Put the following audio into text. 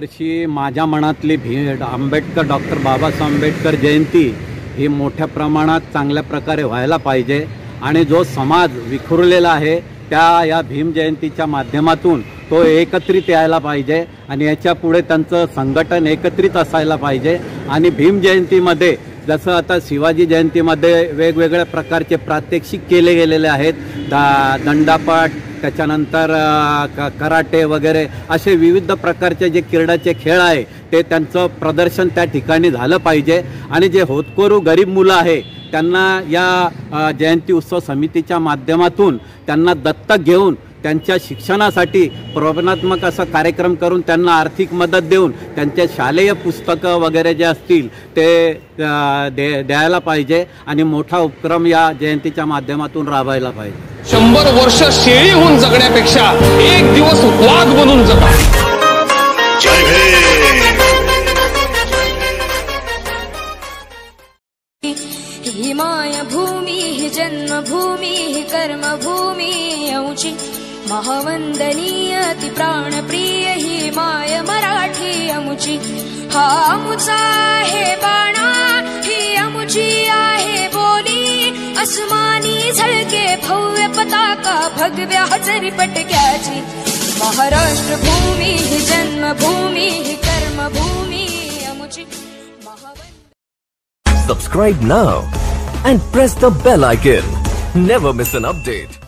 यावर्षी माझ्या मनातली आंबेडकर डॉक्टर बाबासाहेब आंबेडकर जयंती ही मोठ्या प्रमाणात चांगल्या प्रकारे व्हायला पाहिजे आणि जो समाज विखुरलेला आहे त्या या भीम जयंतीच्या माध्यमातून तो एकत्रित यायला पाहिजे आणि याच्या पुढे त्यांचं संघटन एकत्रित असायला पाहिजे। आणि भीम जयंतीमध्ये जसं आता शिवाजी जयंतीमध्ये वेगवेगळ्या प्रकारचे प्रात्यक्षिक केले गेलेले आहेत, दंडापाठ, त्याच्यानंतर कराटे वगैरे असे विविध प्रकारचे जे क्रीडाचे खेळ आहे ते त्यांचं प्रदर्शन त्या ठिकाणी झालं पाहिजे। आणि जे होतकरू गरीब मुलं आहे त्यांना या जयंती उत्सव समितीच्या माध्यमातून त्यांना दत्तक घेऊन त्यांच्या शिक्षणासाठी प्रबोधनात्मक असा कार्यक्रम करून त्यांना आर्थिक मदत देऊन त्यांचे शालेय पुस्तकं वगैरे जे असतील ते द्यायला पाहिजे आणि मोठा उपक्रम या जयंतीच्या माध्यमातून राबवायला पाहिजे। 100 वर्ष शेळी होऊन जगण्यापेक्षा एक दिवस वाघ बनून जगा। ही मायभूमी ही जन्मभूमी ही कर्मभूमी अमुची महावंदनीय ती प्राणप्रिय ही माय मराठी अमुची। हा अमुचा आहे बाणा ही अमुची आहे बोली, अस्मानी झळके भव्य पताका भगव्या हजरी पटक्याची। महाराष्ट्र भूमी ही जन्मभूमी ही कर्मभूमी अमुची। Subscribe now and press the bell icon. Never miss an update.